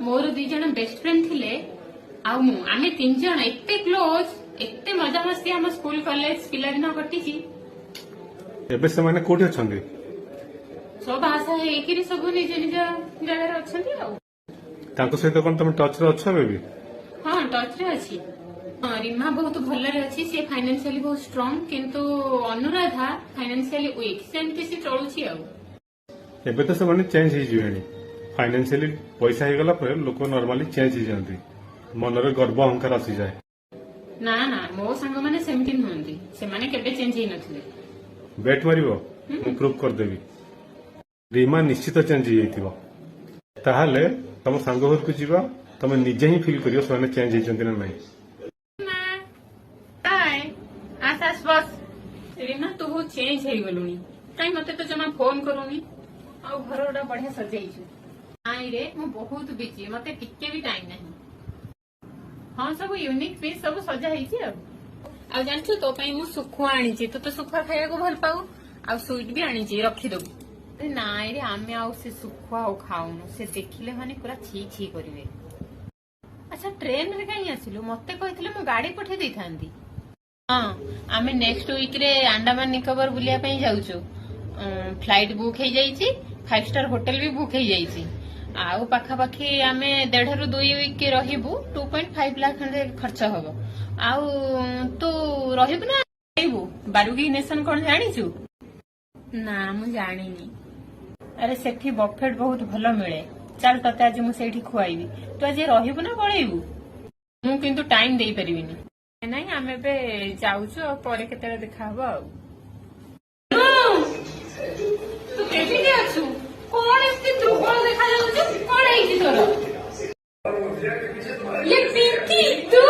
मोर दी जन best friend थिले आमे 3 जन एते क्लोज एते मजा मस्ती हम स्कूल कॉलेज पिला दिन कटिची। एबे से माने कोठी अछंदी सब आशा है सब निज निज जगह अछंदी आ तांको सहित कोन तुम टच रे अछ बेबी? हां टच रे अछि। रिमा बहुत भल रे अछि, से फाइनेंशियली बहुत स्ट्रांग किंतु अनुराधा फाइनेंशियली वीक, सेमती से चलुची आ। एबे तो से माने चेंज ही जिवेनी फाइनेंशियली पैसा ही गला पर लोक नॉर्मली चेंज ही जानती, मन रे गर्व अहंकार आसी जाए। ना ना मो संग माने सेमती नहंती, से माने केबे चेंज ही नथिले। बेट मारिबो मु प्रूफ कर देबी रीमा निश्चित चेंज ही जाइतिबो। ताहाले तम संग घर को जीवा तमे निजे ही फील करियो सोने चेंज ही जंती ना नहीं। आसास बस रीमा तू बहुत चेंज है गलुनी, काई मते तो जमा फोन करूनी आ घरडा बढ़िया सजाइछु। आई रे मु बहुत बिजी, मते टिके भी टाइम नहीं। हां सब यूनिक पीस सब सजा ହେଇଛି आ जानछु तो पई मु सुखुआ आनीची, तो सुखुआ खाया को भल पाऊ आ स्वीट भी आनीची रखी दबु। नाई रे आमे आउ से सुखुआ ओ खाउनु, से देखिले माने पूरा छी छी करिवे। अच्छा ट्रेन रे काई आसिलु? मते कहिथिले मु गाड़ी पठे देई थांदी। हां आमे नेक्स्ट वीक रे अंडमान निकोबर बुलिया पई जाउछु। फ्लाइट बुक हो जाइछि, 5 स्टार होटल भी बुक हो जाइछि। आउ पाखापाखि आमे 1.5 ରୁ 2 वीक के रहिबु। 2.5 लाख खंडे खर्च हबो। आउ तू रहिबु ना आइबु? बारुगी नेशन कोन जानिछु? ना मु जानिनी। अरे सेठी बफेट बहुत भलो मिले, चल तते आज मु सेठी खुआइबी। तू आज रहिबु ना पळेइबु? मु किंतु टाइम देई परिबिनी। नहीं आमे बे जाउछु और परे केतेले देखा हबो आ। तू केबे अछु? कोन एते दुर्बल देखा जाउछु? कोन हेछि तोर? ये पिंकी तू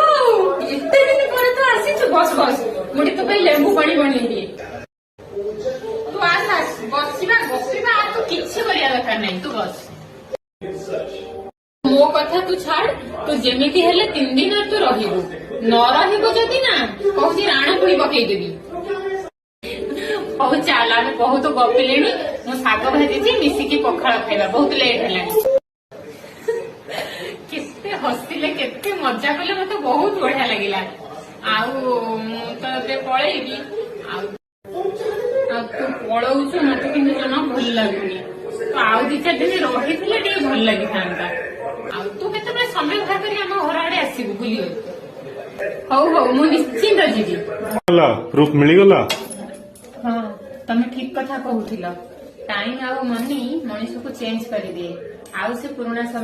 इतने दिन पर तो आसी तू बस बस मुडी तो पे लेंबू पानी बनी दिए। तू आस बसिबा बसिबा आ तू किछि करिया दरकार नहीं, तू बस। मो कथा तू छाड़, तू जेमिति हेले 3 दिन तू रहिबु, न रहिबु जदी ना कहूची राणा पुणी पकई देबी। बहुत चाल आमे बहुत गपिलेनी, मु साग भाजीची मिसिकी पखाळ खाइबा, बहुत लेट हेलानी। केते हसिले केते मजा कले, मते बहुत बढ़िया लागिला। आउ तो ते पळेइबी आ तू पळौछु मते किंतु जमा भल लागुनी। तो आउ 2-4 दिन रहिथिले टे भल लागि थांता। आ तू केते समय बाहर करी हम घर आडे आसीबु बुलियो। हौ हौ मु निश्चिंत जीवी। होला प्रूफ मिली गला। हां तमे ठीक कथा कहूथिला, टाइम आउ मनी मनीष को चेंज कर दिए। आउ से पुराना समय